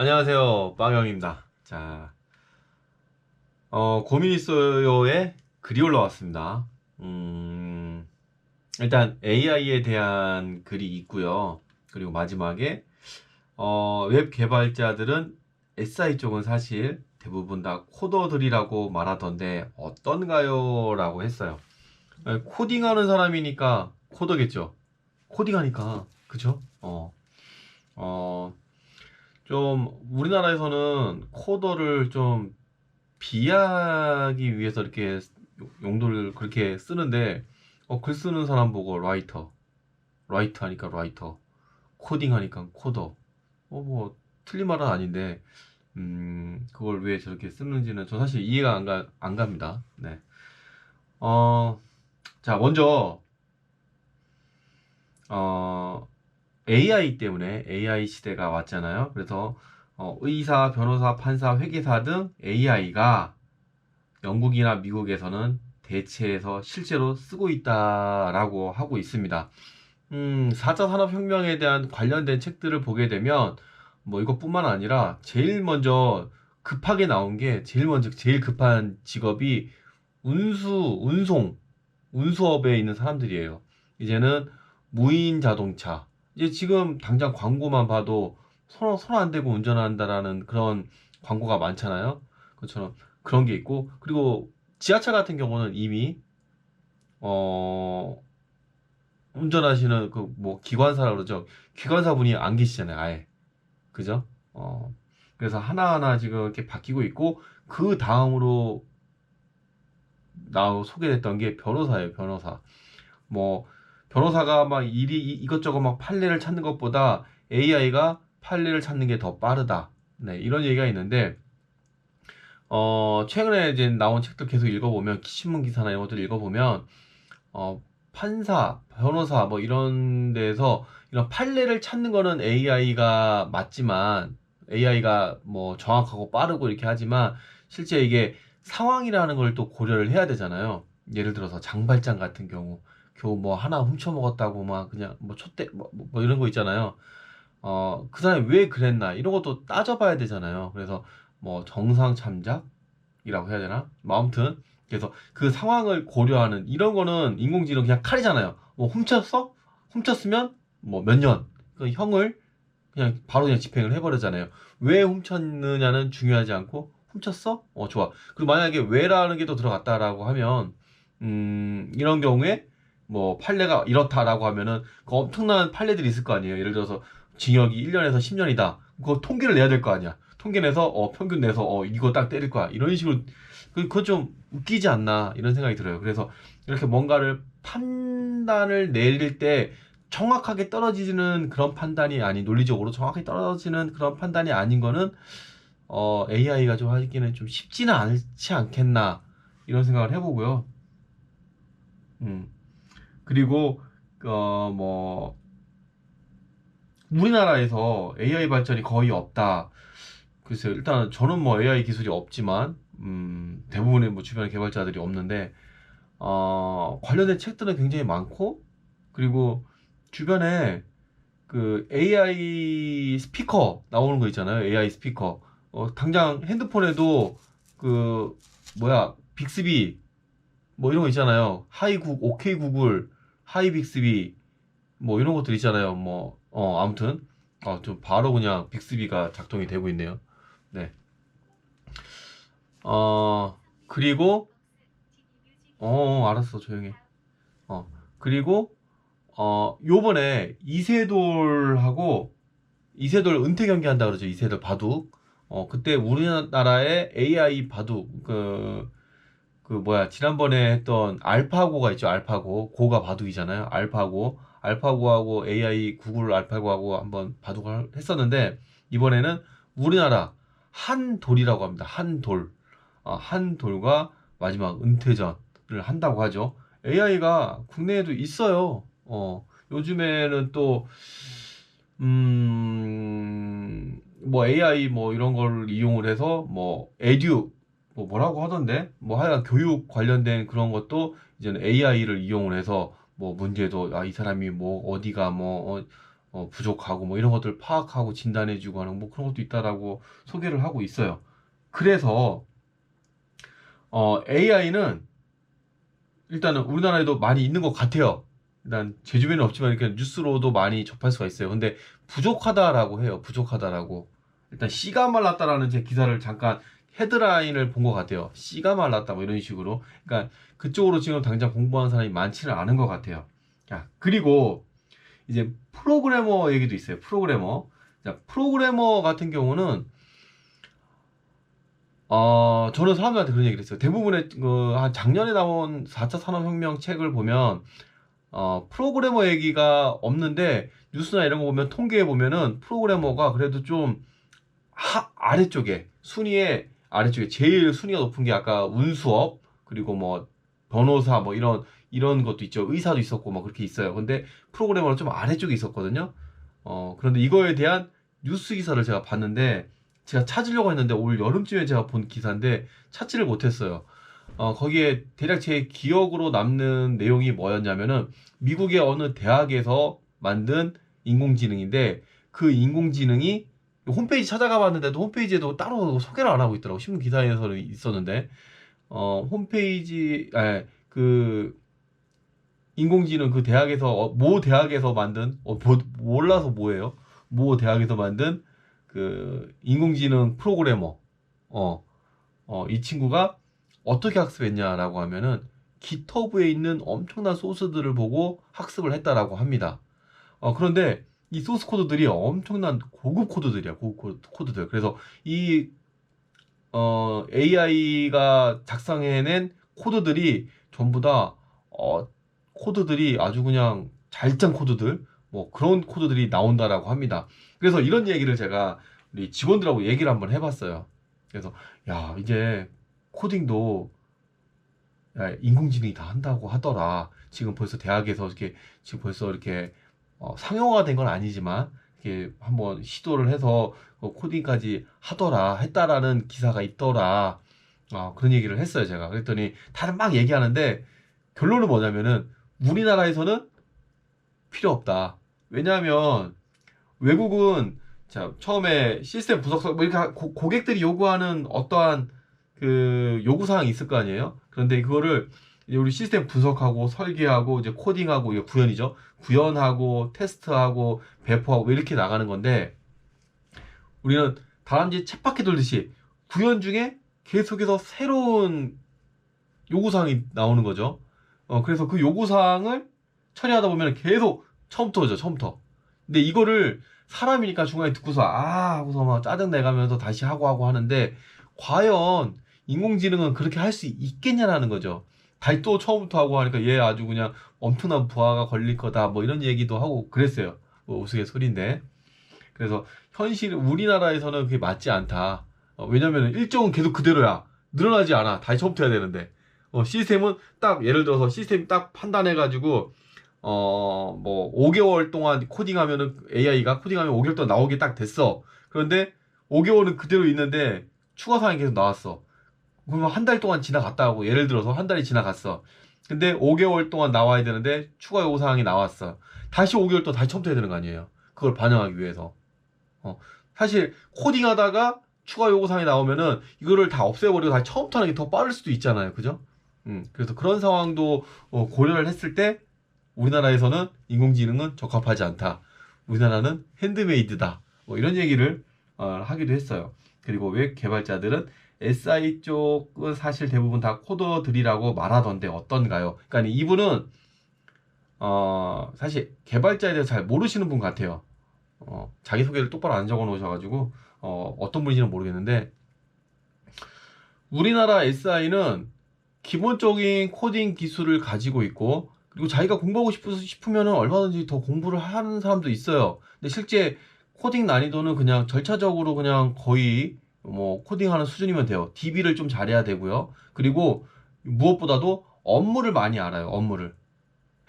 안녕하세요, 빵형입니다. 자, 고민 있어요에 글이 올라왔습니다. 일단 AI에 대한 글이 있고요. 그리고 마지막에 웹 개발자들은 SI 쪽은 사실 대부분 다 코더들이라고 말하던데 어떤가요? 라고 했어요. 코딩하는 사람이니까 코더겠죠. 코딩하니까 그죠? 어, 좀 우리나라에서는 코더를 좀 비하하기 위해서 이렇게 용도를 그렇게 쓰는데 글 쓰는 사람 보고 라이터 하니까 라이터, 코딩 하니까 코더. 뭐 틀린 말은 아닌데 그걸 왜 저렇게 쓰는지는 저 사실 이해가 안 갑니다. 네. 어, 자, 먼저 어, AI 때문에 AI 시대가 왔잖아요. 그래서 의사, 변호사, 판사, 회계사 등 AI가 영국이나 미국에서는 대체해서 실제로 쓰고 있다라고 하고 있습니다. 4차 산업혁명에 대한 관련된 책들을 보게 되면 뭐 이것뿐만 아니라 제일 먼저 급하게 나온 게 제일 먼저 제일 급한 직업이 운수업에 있는 사람들이에요. 이제는 무인 자동차. 이제 지금 당장 광고만 봐도 손 안 대고 운전한다라는 그런 광고가 많잖아요. 그것처럼 그런 게 있고, 그리고 지하철 같은 경우는 이미 어 운전하시는 그 뭐 기관사라 그러죠. 기관사분이 안 계시잖아요, 아예. 그죠? 그래서 하나하나 지금 이렇게 바뀌고 있고, 그 다음으로 소개됐던 게 변호사예요, 변호사. 뭐 변호사가 막 이것저것 막 판례를 찾는 것보다 AI가 판례를 찾는 게 더 빠르다. 네, 이런 얘기가 있는데 최근에 이제 나온 책들 계속 읽어보면 신문 기사나 이런 것들 읽어보면 판사, 변호사 뭐 이런 데서 이런 판례를 찾는 거는 AI가 맞지만 AI가 뭐 정확하고 빠르고 이렇게 하지만 실제 이게 상황이라는 걸 또 고려를 해야 되잖아요. 예를 들어서 장발장 같은 경우 겨우 뭐 하나 훔쳐 먹었다고 막 그냥 뭐 촛대 뭐 이런 거 있잖아요. 그 사람이 왜 그랬나 이런 것도 따져봐야 되잖아요. 그래서 뭐 정상 참작이라고 해야 되나? 뭐 아무튼 그래서 그 상황을 고려하는 이런 거는 인공지능 그냥 칼이잖아요. 뭐 훔쳤어? 훔쳤으면 뭐 몇 년, 그 형을 그냥 바로 그냥 집행을 해버리잖아요. 왜 훔쳤느냐는 중요하지 않고 훔쳤어? 좋아. 그리고 만약에 왜라는 게 또 들어갔다라고 하면 이런 경우에 뭐 판례가 이렇다라고 하면은 그 엄청난 판례들이 있을 거 아니에요. 예를 들어서 징역이 1년에서 10년이다. 그거 통계를 내야 될 거 아니야. 통계 내서 평균 내서 이거 딱 때릴 거야. 이런 식으로 그거 좀 웃기지 않나 이런 생각이 들어요. 그래서 이렇게 뭔가를 판단을 내릴 때 정확하게 떨어지는 그런 판단이 아닌 논리적으로 정확하게 떨어지는 그런 판단이 아닌 거는 AI가 좀 하기는 좀 쉽지는 않지 않겠나 이런 생각을 해보고요. 음 그리고 뭐 우리나라에서 AI 발전이 거의 없다. 글쎄요. 일단 저는 뭐 AI 기술이 없지만 대부분의 뭐 주변 개발자들이 없는데 관련된 책들은 굉장히 많고 그리고 주변에 그 AI 스피커 나오는 거 있잖아요. AI 스피커. 당장 핸드폰에도 그 뭐야 빅스비 뭐 이런 거 있잖아요. 오케이 구글, 하이 빅스비 뭐 이런 것들 있잖아요. 뭐 아무튼 좀 바로 그냥 빅스비가 작동이 되고 있네요. 네. 그리고 알았어 조용히. 어 그리고 요번에 이세돌 은퇴 경기 한다 그러죠. 이세돌 바둑. 그때 우리나라의 AI 바둑 그 뭐야 지난번에 했던 알파고가 있죠. 알파고 고가 바둑이잖아요. 알파고하고 AI 구글 알파고하고 한번 바둑을 했었는데 이번에는 우리나라 한돌이라고 합니다. 한돌과 마지막 은퇴전을 한다고 하죠. AI가 국내에도 있어요. 요즘에는 또 뭐 AI 뭐 이런 걸 이용을 해서 뭐 뭐 뭐라고 하던데 뭐 하여간 교육 관련된 그런 것도 이제는 AI를 이용을 해서 뭐 문제도 이 사람이 뭐 어디가 뭐 부족하고 뭐 이런 것들 파악하고 진단해주고 하는 뭐 그런 것도 있다라고 소개를 하고 있어요. 그래서 AI는 일단은 우리나라에도 많이 있는 것 같아요. 일단 제 주변에는 없지만 이렇게 뉴스로도 많이 접할 수가 있어요. 근데 부족하다라고 해요. 부족하다라고. 일단 씨가 말랐다라는 제 기사를 잠깐 헤드라인을 본 것 같아요. 씨가 말랐다 뭐 이런 식으로. 그러니까 그쪽으로 지금 당장 공부하는 사람이 많지는 않은 것 같아요. 자, 그리고 이제 프로그래머 얘기도 있어요. 프로그래머. 자, 프로그래머 같은 경우는 저는 사람들한테 그런 얘기를 했어요. 대부분의 한 작년에 나온 4차 산업혁명 책을 보면 프로그래머 얘기가 없는데 뉴스나 이런 거 보면 통계에 보면은 프로그래머가 그래도 좀 아래쪽에 순위에 아래쪽에 제일 순위가 높은 게 아까 운수업 그리고 뭐 변호사 뭐 이런 것도 있죠. 의사도 있었고 막 그렇게 있어요. 근데 프로그래머는 좀 아래쪽에 있었거든요. 그런데 이거에 대한 뉴스 기사를 제가 봤는데 제가 찾으려고 했는데 올 여름쯤에 제가 본 기사인데 찾지를 못했어요. 거기에 대략 제 기억으로 남는 내용이 뭐였냐면은 미국의 어느 대학에서 만든 인공지능인데 그 인공지능이 홈페이지 찾아가 봤는데도 홈페이지에도 따로 소개를 안 하고 있더라고. 신문 기사에서는 있었는데 홈페이지 그 인공지능 그 대학에서 모 대학에서 만든 몰라서 뭐예요? 모 대학에서 만든 그 인공지능 프로그래머 이 친구가 어떻게 학습했냐라고 하면은 깃허브에 있는 엄청난 소스들을 보고 학습을 했다라고 합니다. 그런데 이 소스 코드들이 엄청난 고급 코드들이야. 고급 코드들. 그래서 이 AI가 작성해낸 코드들이 전부 다 코드들이 아주 그냥 잘 짠 코드들 뭐 그런 코드들이 나온다라고 합니다. 그래서 이런 얘기를 제가 우리 직원들하고 얘기를 한번 해봤어요. 그래서 야 이제 코딩도 야, 인공지능이 다 한다고 하더라. 지금 벌써 대학에서 이렇게 지금 벌써 이렇게 상용화 된 건 아니지만 이렇게 한번 시도를 해서 코딩까지 하더라 했다라는 기사가 있더라. 그런 얘기를 했어요 제가. 그랬더니 다들 막 얘기하는데 결론은 뭐냐면은 우리나라에서는 필요 없다. 왜냐하면 외국은 자 처음에 시스템 분석 뭐 이렇게 고객들이 요구하는 어떠한 그 요구 사항이 있을 거 아니에요. 그런데 그거를 이제 우리 시스템 분석하고 설계하고 이제 코딩하고 이게 구현이죠. 구현하고 테스트하고 배포하고 뭐 이렇게 나가는 건데 우리는 다람쥐 쳇바퀴 돌듯이 구현 중에 계속해서 새로운 요구사항이 나오는 거죠. 그래서 그 요구사항을 처리하다 보면 계속 처음부터죠, 처음부터. 근데 이거를 사람이니까 중간에 듣고서 하고서 막 짜증 내가면서 다시 하고 하는데 과연 인공지능은 그렇게 할 수 있겠냐라는 거죠. 다시 또 처음부터 하고 하니까 얘 아주 그냥 엄청난 부하가 걸릴 거다 뭐 이런 얘기도 하고 그랬어요. 뭐 우스갯소리인데. 그래서 현실 우리나라에서는 그게 맞지 않다. 왜냐면 일정은 계속 그대로야. 늘어나지 않아. 다시 처음부터 해야 되는데. 시스템은 딱 예를 들어서 시스템 딱 판단해가지고 뭐 5개월 동안 코딩하면은 AI가 코딩하면 5개월 동안 나오게 딱 됐어. 그런데 5개월은 그대로 있는데 추가 사항이 계속 나왔어. 그러면 한 달 동안 지나갔다 하고 예를 들어서 한 달이 지나갔어. 근데 5개월 동안 나와야 되는데 추가 요구 사항이 나왔어. 다시 5개월 동안 다시 처음부터 해야 되는 거 아니에요. 그걸 반영하기 위해서. 사실 코딩하다가 추가 요구사항이 나오면은 이거를 다 없애버리고 다시 처음부터 하는 게 더 빠를 수도 있잖아요. 그죠? 그래서 그런 상황도 고려를 했을 때 우리나라에서는 인공지능은 적합하지 않다. 우리나라는 핸드메이드다. 뭐 이런 얘기를 하기도 했어요. 그리고 웹 개발자들은 SI 쪽은 사실 대부분 다 코더들이라고 말하던데 어떤가요? 그러니까 이분은 사실 개발자에 대해서 잘 모르시는 분 같아요. 자기소개를 똑바로 안 적어 놓으셔가지고 어떤 분인지는 모르겠는데 우리나라 SI는 기본적인 코딩 기술을 가지고 있고 그리고 자기가 공부하고 싶으면 얼마든지 더 공부를 하는 사람도 있어요. 근데 실제 코딩 난이도는 그냥 절차적으로 그냥 거의 뭐 코딩하는 수준이면 돼요. DB를 좀 잘해야 되고요. 그리고 무엇보다도 업무를 많이 알아요. 업무를.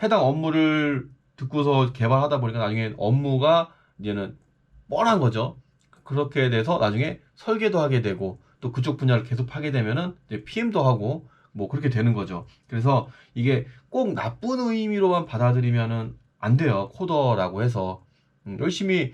해당 업무를 듣고서 개발하다 보니까 나중에 업무가 이제는 뻔한 거죠. 그렇게 돼서 나중에 설계도 하게 되고 또 그쪽 분야를 계속 하게 되면은 이제 PM도 하고 뭐 그렇게 되는 거죠. 그래서 이게 꼭 나쁜 의미로만 받아들이면은 안 돼요. 코더라고 해서. 열심히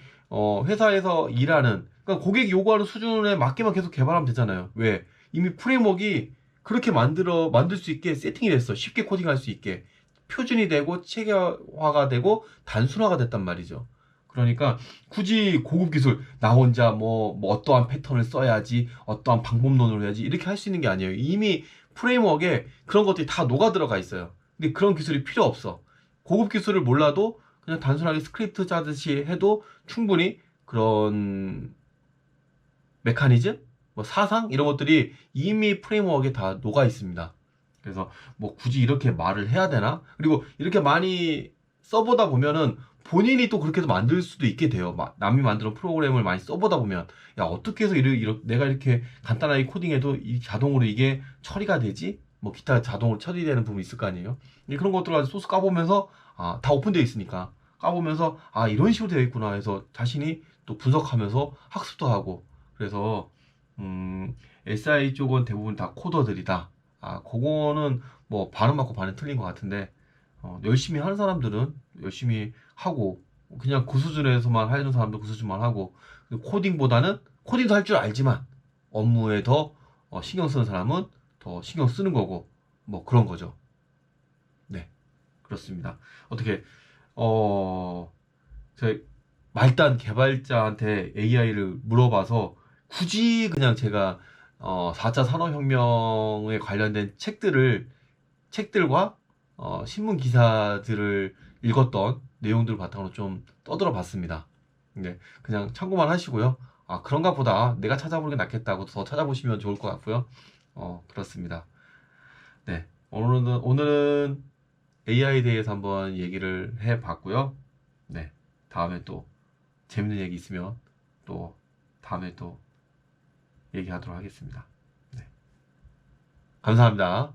회사에서 일하는, 그러니까 고객이 요구하는 수준에 맞게만 계속 개발하면 되잖아요. 왜? 이미 프레임워크가 그렇게 만들 수 있게 세팅이 됐어. 쉽게 코딩할 수 있게. 표준이 되고 체계화가 되고 단순화가 됐단 말이죠. 그러니까 굳이 고급 기술, 나 혼자 뭐 어떠한 패턴을 써야지, 어떠한 방법론을 해야지 이렇게 할 수 있는 게 아니에요. 이미 프레임워크에 그런 것들이 다 녹아 들어가 있어요. 근데 그런 기술이 필요 없어. 고급 기술을 몰라도 그냥 단순하게 스크립트 짜듯이 해도 충분히 그런 메커니즘, 뭐 사상 이런 것들이 이미 프레임워크에 다 녹아 있습니다. 그래서 뭐 굳이 이렇게 말을 해야 되나? 그리고 이렇게 많이 써보다 보면은 본인이 또 그렇게도 만들 수도 있게 돼요. 남이 만드는 프로그램을 많이 써보다 보면, 야, 어떻게 해서 내가 이렇게 간단하게 코딩해도 자동으로 이게 처리가 되지? 뭐 기타 자동으로 처리되는 부분이 있을 거 아니에요? 그런 것들을 가지고 소스 까보면서, 다 오픈되어 있으니까 까보면서, 이런 식으로 되어 있구나 해서 자신이 또 분석하면서 학습도 하고. 그래서 SI 쪽은 대부분 다 코더들이다. 그거는 뭐 반은 맞고 반은 틀린 것 같은데, 열심히 하는 사람들은 열심히 하고, 그냥 그 수준에서만 하는 사람도 그 수준만 하고, 코딩보다는 코딩도 할 줄 알지만 업무에 더 신경 쓰는 사람은 더 신경 쓰는 거고, 뭐 그런 거죠. 네, 그렇습니다. 어떻게 어 제 말단 개발자한테 AI를 물어봐서 굳이 그냥 제가 4차 산업혁명에 관련된 책들과 신문 기사들을 읽었던 내용들을 바탕으로 좀 떠들어 봤습니다. 네, 그냥 참고만 하시고요. 그런가 보다. 내가 찾아보는 게 낫겠다고 더 찾아보시면 좋을 것 같고요. 그렇습니다. 네, 오늘은 AI에 대해서 한번 얘기를 해 봤고요. 네, 다음에 또 재밌는 얘기 있으면 또 다음에 또 얘기하도록 하겠습니다. 네, 감사합니다.